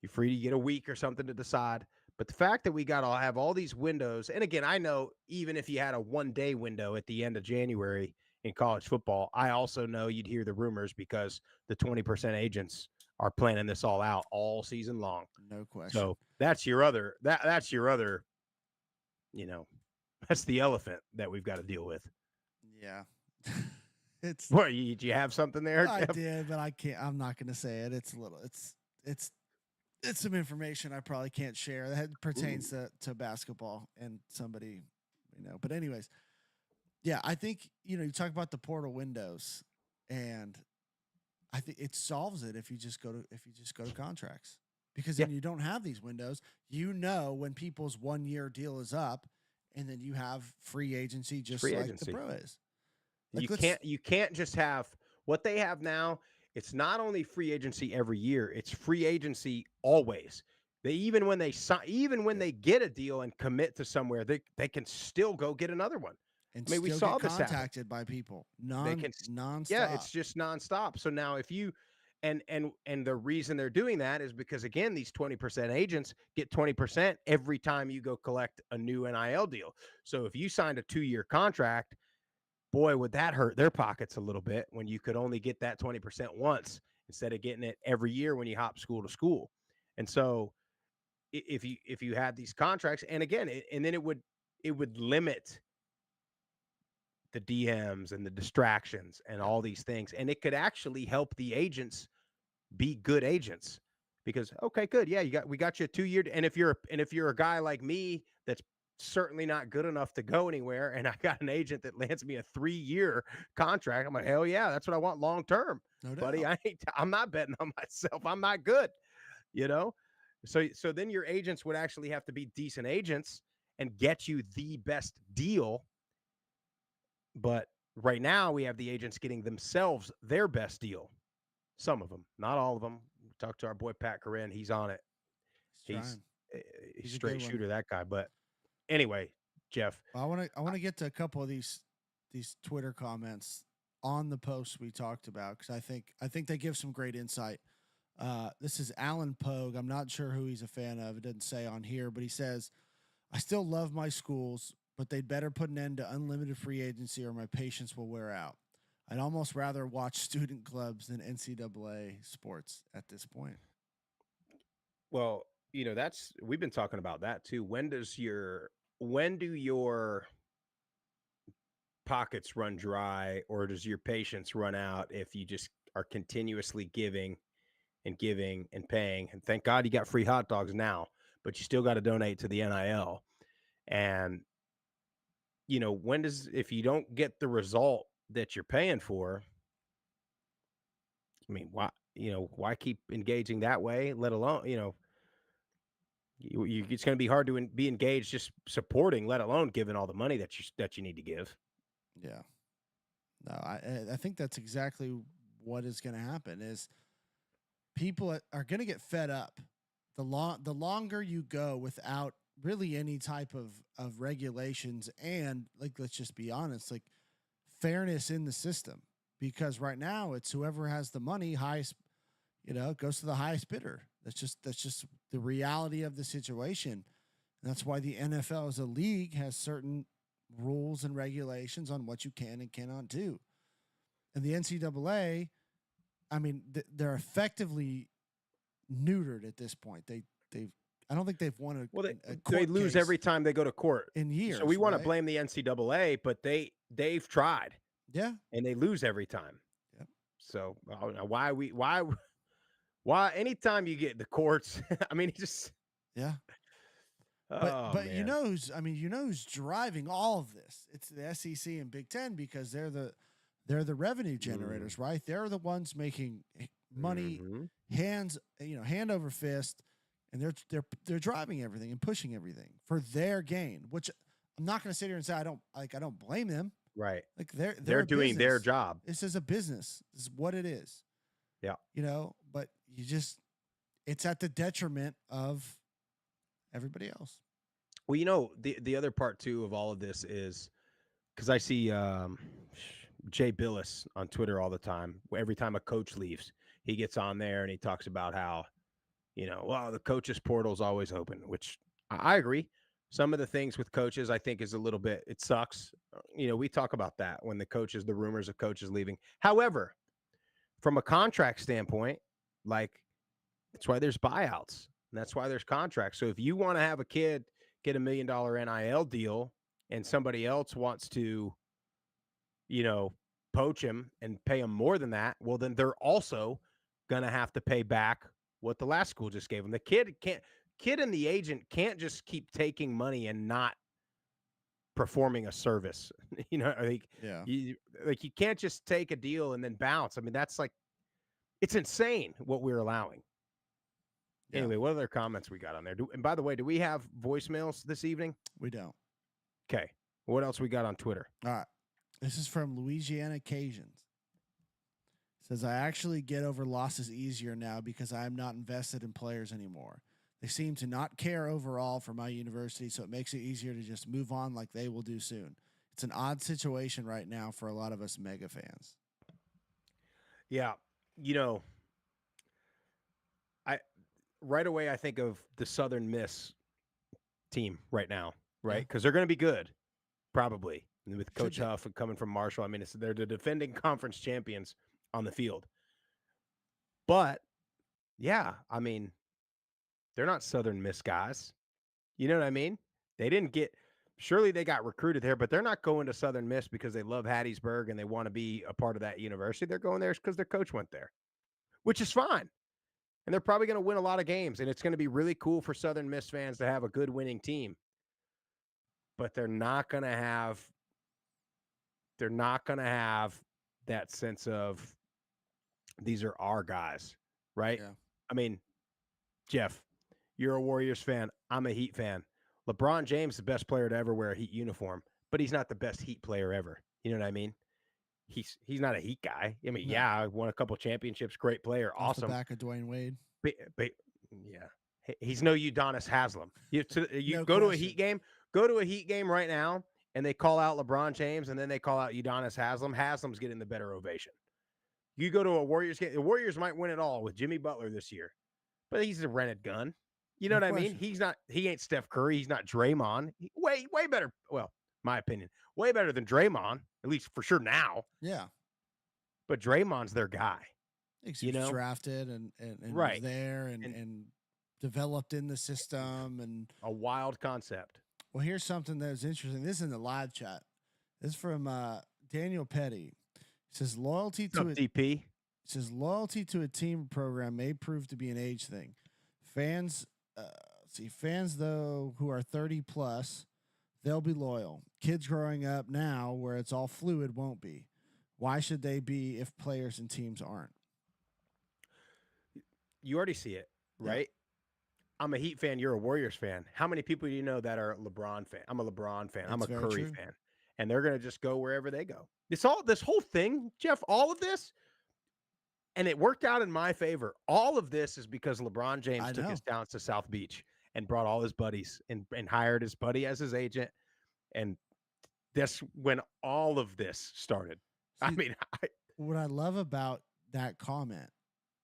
Speaker 1: You're free to get a week or something to decide. But the fact that we got to have all these windows, and again, I know even if you had a 1-day window at the end of January in college football, I also know you'd hear the rumors because the 20% agents are planning this all out all season long.
Speaker 9: No question.
Speaker 1: So that's your other, that's your other, that's the elephant that we've got to deal with.
Speaker 9: Yeah. It's
Speaker 1: what, did you have something there,
Speaker 9: I
Speaker 1: Jeff?
Speaker 9: did, but I can't. I'm not going to say it. It's a little. It's some information I probably can't share that pertains to basketball and somebody, But anyways, yeah, I think you talk about the portal windows, and I think it solves it if you just go to contracts, because then you don't have these windows. When people's 1-year deal is up, and then you have free agency just
Speaker 1: free
Speaker 9: like
Speaker 1: agency.
Speaker 9: the pro is.
Speaker 1: You can't just have what they have now. It's not only free agency every year, it's free agency always. Even when they get a deal and commit to somewhere, they can still go get another one.
Speaker 9: And
Speaker 1: I mean, we
Speaker 9: still
Speaker 1: saw
Speaker 9: get
Speaker 1: this happen.
Speaker 9: contacted by people. Nonstop.
Speaker 1: Yeah, it's just nonstop. So now if you and the reason they're doing that is because, again, these 20% agents get 20% every time you go collect a new NIL deal. So if you signed a 2-year contract, boy, would that hurt their pockets a little bit when you could only get that 20% once instead of getting it every year when you hop school to school. And so if you had these contracts, and again, and then it would limit the DMs and the distractions and all these things. And it could actually help the agents be good agents because, okay, good. Yeah, we got you a 2-year. And if you're a guy like me, that's certainly not good enough to go anywhere, and I got an agent that lands me a 3-year contract, I'm like, hell yeah, that's what I want long term.
Speaker 9: No doubt.
Speaker 1: Buddy, I'm not betting on myself. I'm not good, So then your agents would actually have to be decent agents and get you the best deal. But right now we have the agents getting themselves their best deal. Some of them, not all of them. Talk to our boy Pat Corinne. He's on it. He's straight shooter, that guy. But anyway, Jeff,
Speaker 9: I want to get to a couple of these Twitter comments on the posts we talked about, because I think they give some great insight. This is Alan Pogue. I'm not sure who he's a fan of. It doesn't say on here, but he says, I still love my schools, but they'd better put an end to unlimited free agency or my patience will wear out. I'd almost rather watch student clubs than NCAA sports at this point.
Speaker 1: Well, we've been talking about that too. When do your pockets run dry, or does your patience run out if you just are continuously giving and paying? And thank God you got free hot dogs now, but you still got to donate to the NIL. And if you don't get the result that you're paying for, I mean, why keep engaging that way? Let alone, it's going to be hard to be engaged just supporting, let alone giving all the money that you need to give.
Speaker 9: Yeah. No, I think that's exactly what is going to happen. Is people are going to get fed up. The longer you go without really any type of regulations and, like, let's just be honest, like, fairness in the system, because right now it's whoever has the money highest, goes to the highest bidder. That's just the reality of the situation. And that's why the NFL as a league has certain rules and regulations on what you can and cannot do. And the NCAA, I mean, they're effectively neutered at this point. I don't think they've won
Speaker 1: they lose every time they go to court
Speaker 9: in years.
Speaker 1: So we want to blame the NCAA, but they've tried.
Speaker 9: Yeah.
Speaker 1: And they lose every time.
Speaker 9: Yep.
Speaker 1: So I don't know why anytime you get the courts, I mean, just
Speaker 9: yeah.
Speaker 1: But
Speaker 9: man. Who's driving all of this? It's the SEC and Big Ten, because they're the revenue generators, right? They're the ones making money, hand over fist, and they're driving everything and pushing everything for their gain. Which I'm not going to sit here and say I don't blame them.
Speaker 1: Right.
Speaker 9: Like they're
Speaker 1: doing
Speaker 9: business.
Speaker 1: their job.
Speaker 9: This is a business. This is what it is.
Speaker 1: Yeah.
Speaker 9: But you just it's at the detriment of everybody else.
Speaker 1: Well, the other part too of all of this is because I see Jay Billis on Twitter all the time. Every time a coach leaves, he gets on there and he talks about how, well, the coaches portal is always open, which I agree. Some of the things with coaches, I think, is a little bit, it sucks. We talk about that when the rumors of coaches leaving. However, from a contract standpoint, like, that's why there's buyouts. And that's why there's contracts. So if you want to have a kid get $1 million NIL deal and somebody else wants to, poach him and pay him more than that, well, then they're also going to have to pay back what the last school just gave him. The kid and the agent can't just keep taking money and not performing a service. You can't just take a deal and then bounce. I mean, that's like, it's insane what we're allowing. Yeah. Anyway, what other comments we got on there? And by the way, do we have voicemails this evening?
Speaker 9: We don't.
Speaker 1: Okay. What else we got on Twitter?
Speaker 9: All right. This is from Louisiana Cajuns. Says, I actually get over losses easier now because I am not invested in players anymore. They seem to not care overall for my university, so it makes it easier to just move on like they will do soon. It's an odd situation right now for a lot of us mega fans.
Speaker 1: Yeah. Right away, I think of the Southern Miss team right now, right? Because they're going to be good, probably, with Coach Huff and coming from Marshall. I mean, they're the defending conference champions on the field. But, yeah, I mean, they're not Southern Miss guys. You know what I mean? Surely they got recruited there, but they're not going to Southern Miss because they love Hattiesburg and they want to be a part of that university. They're going there because their coach went there, which is fine. And they're probably going to win a lot of games. And it's going to be really cool for Southern Miss fans to have a good winning team. But they're not going to have that sense of these are our guys, right?
Speaker 9: Yeah.
Speaker 1: I mean, Jeff, you're a Warriors fan. I'm a Heat fan. LeBron James is the best player to ever wear a Heat uniform, but he's not the best Heat player ever. You know what I mean? He's not a Heat guy. I mean, yeah, won a couple championships, great player, awesome.
Speaker 9: Off the back of Dwayne Wade.
Speaker 1: But yeah, he's no Udonis Haslem. You
Speaker 9: No
Speaker 1: go
Speaker 9: question.
Speaker 1: to a Heat game. Go to a Heat game right now, and they call out LeBron James, and then they call out Udonis Haslem. Haslem's getting the better ovation. You go to a Warriors game. The Warriors might win it all with Jimmy Butler this year, but he's a rented gun. You know what I mean? He's not. He ain't Steph Curry. He's not Draymond. Way better. Well, my opinion, way better than Draymond, at least for sure now.
Speaker 9: Yeah.
Speaker 1: But Draymond's their guy.
Speaker 9: He was drafted and
Speaker 1: right
Speaker 9: was there and developed in the system and
Speaker 1: a wild concept.
Speaker 9: Well, here's something that is interesting. This is in the live chat. This is from Daniel Petty. It says loyalty to
Speaker 1: DP.
Speaker 9: It says loyalty to a team program may prove to be an age thing. Fans though who are 30 plus, they'll be loyal. Kids growing up now where it's all fluid won't be. Why should they be if players and teams aren't?
Speaker 1: You already see it, right? Yeah. I'm a Heat fan. You're a Warriors fan. How many people do you know that are LeBron fan? I'm a LeBron fan. I'm a Curry fan. And they're going to just go wherever they go. This whole thing, Jeff, all of this, and it worked out in my favor. All of this is because LeBron James took his talents to South Beach and brought all his buddies and hired his buddy as his agent. And that's when all of this started. See,
Speaker 9: what I love about that comment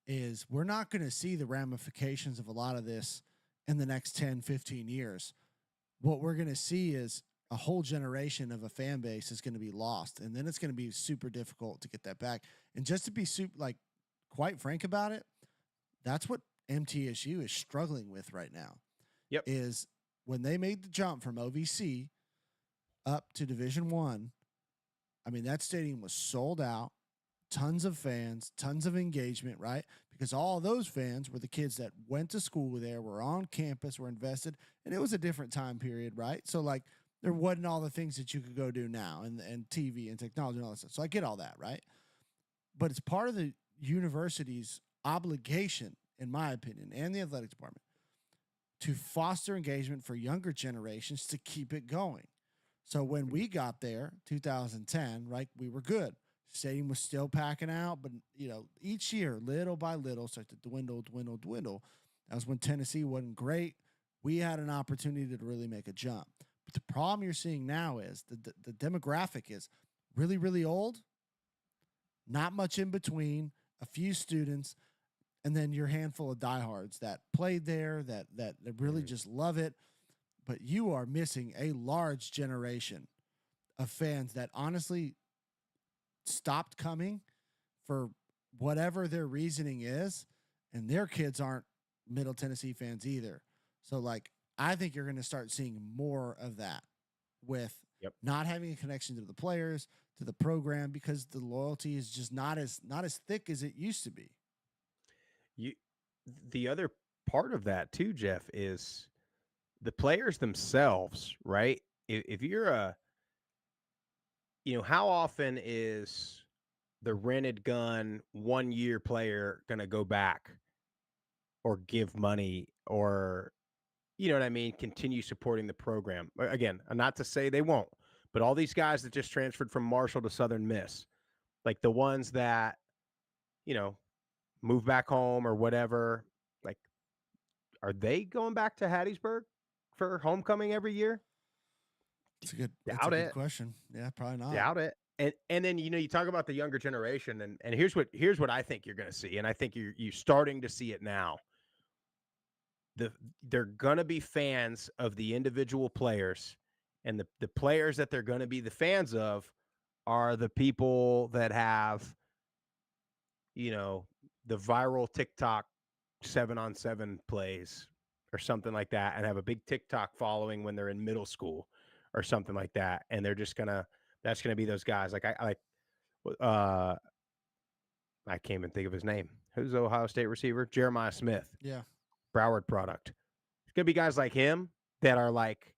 Speaker 9: is we're not going to see the ramifications of a lot of this in the next 10, 15 years. What we're going to see is a whole generation of a fan base is going to be lost. And then it's going to be super difficult to get that back. And just to be quite frank about it, that's what MTSU is struggling with right now.
Speaker 1: Yep.
Speaker 9: Is when they made the jump from OVC up to Division I mean, that stadium was sold out, tons of fans, tons of engagement, right? Because all of those fans were the kids that went to school there, were on campus, were invested, and it was a different time period, right? So, there wasn't all the things that you could go do now and TV and technology and all that stuff. So I get all that, right? But it's part of the university's obligation, in my opinion, and the athletic department, to foster engagement for younger generations to keep it going. So when we got there, 2010, right, we were good. Stadium was still packing out, but, each year, little by little, started to dwindle. That was when Tennessee wasn't great. We had an opportunity to really make a jump. But the problem you're seeing now is the demographic is really, really old, not much in between, a few students, and then your handful of diehards that played there, that really just love it. But you are missing a large generation of fans that honestly stopped coming for whatever their reasoning is, and their kids aren't Middle Tennessee fans either. So, like, I think you're going to start seeing more of that with not having a connection to the players, to the program, because the loyalty is just not as thick as it used to be.
Speaker 1: The other part of that too, Jeff, is the players themselves, right? If you're how often is the rented gun 1 year player going to go back or give money or, you know what I mean, continue supporting the program? Again, not to say they won't, but all these guys that just transferred from Marshall to Southern Miss, like the ones that, move back home or whatever, like, are they going back to Hattiesburg for homecoming every year?
Speaker 9: That's a good question. Yeah, probably not.
Speaker 1: Doubt it. And then you talk about the younger generation, and here's what I think you're going to see, and I think you're starting to see it now. They're going to be fans of the individual players, and the players that they're going to be the fans of are the people that have, the viral TikTok 7-on-7 plays or something like that, and have a big TikTok following when they're in middle school or something like that, and they're just that's gonna be those guys. Like I can't even think of his name. Who's the Ohio State receiver? Jeremiah Smith.
Speaker 9: Yeah.
Speaker 1: Broward product. It's gonna be guys like him that are like,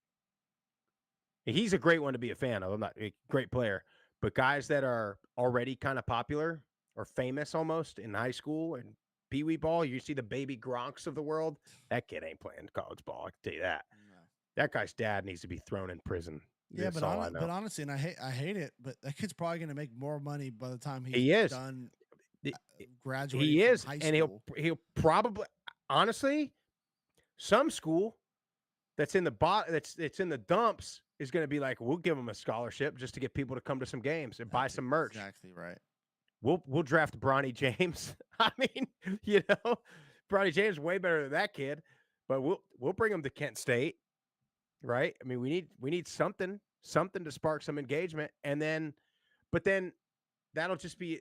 Speaker 1: he's a great one to be a fan of. I'm not a great player, but guys that are already kind of popular or famous almost in high school and Pee Wee ball. You see the baby Gronks of the world. That kid ain't playing college ball. I can tell you that. No. That guy's dad needs to be thrown in prison.
Speaker 9: Yeah, but honestly, and I hate it, but that kid's probably going to make more money by the time he's done graduating.
Speaker 1: He is,
Speaker 9: from high
Speaker 1: and
Speaker 9: school.
Speaker 1: he'll probably, honestly, some school that's in it's in the dumps is going to be like, we'll give him a scholarship just to get people to come to some games and buy some merch.
Speaker 9: Exactly right.
Speaker 1: We'll draft Bronny James. I mean, Bronny James is way better than that kid, but we'll bring him to Kent State. Right. I mean, we need something to spark some engagement. But then that'll just be,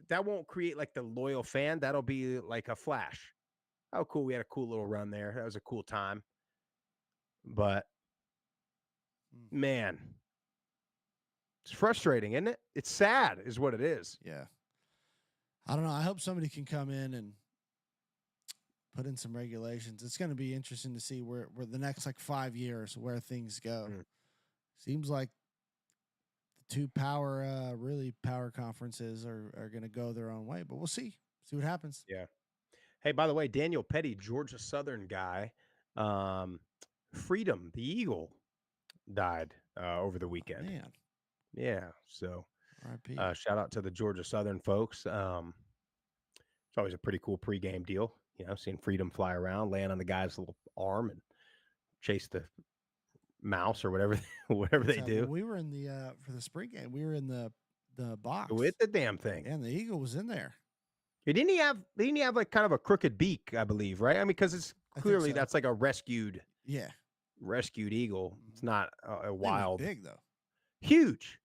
Speaker 1: that won't create like the loyal fan. That'll be like a flash. Oh, cool. We had a cool little run there. That was a cool time. But man, it's frustrating, isn't it? It's sad is what it is.
Speaker 9: Yeah. I don't know. I hope somebody can come in and put in some regulations. It's going to be interesting to see where the next 5 years where things go. Seems like the two power conferences are going to go their own way, but we'll see what happens.
Speaker 1: Yeah. Hey, by the way, Daniel Petty, Georgia Southern guy, Freedom, the Eagle, died over the weekend.
Speaker 9: Man.
Speaker 1: Yeah. So
Speaker 9: RIP.
Speaker 1: Shout out to the Georgia Southern folks. It's always a pretty cool pregame deal. Seeing Freedom fly around, land on the guy's little arm and chase the mouse or whatever they do.
Speaker 9: We were in the for the spring game. We were in the box
Speaker 1: with the damn thing,
Speaker 9: and the Eagle was in there.
Speaker 1: Didn't he have like kind of a crooked beak? I believe, right? I mean, because it's clearly that's like a rescued eagle. It's not a wild.
Speaker 9: Big though.
Speaker 1: Huge,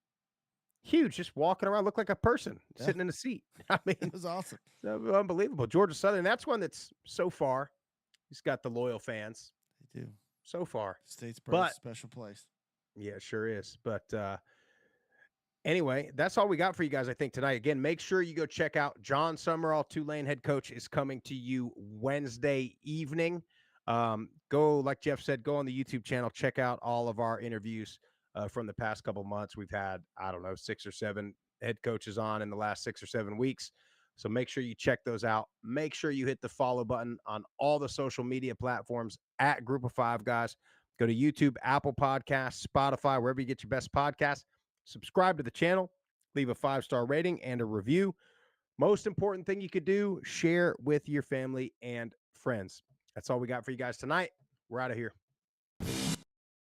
Speaker 1: just walking around, looked like a person sitting in a seat. I mean,
Speaker 9: it was awesome.
Speaker 1: So unbelievable. Georgia Southern, that's one that's so far, he's got the loyal fans.
Speaker 9: They do.
Speaker 1: So far.
Speaker 9: State's a special place.
Speaker 1: Yeah, it sure is. But anyway, that's all we got for you guys, I think, tonight. Again, make sure you go check out John Summerall, Tulane head coach, is coming to you Wednesday evening. Go, like Jeff said, go on the YouTube channel, check out all of our interviews from the past couple months. We've had, 6 or 7 head coaches on in the last 6 or 7 weeks. So make sure you check those out. Make sure you hit the follow button on all the social media platforms at Group of Five Guys. Go to YouTube, Apple Podcasts, Spotify, wherever you get your best podcasts. Subscribe to the channel. Leave a 5-star rating and a review. Most important thing you could do, share with your family and friends. That's all we got for you guys tonight. We're out of here.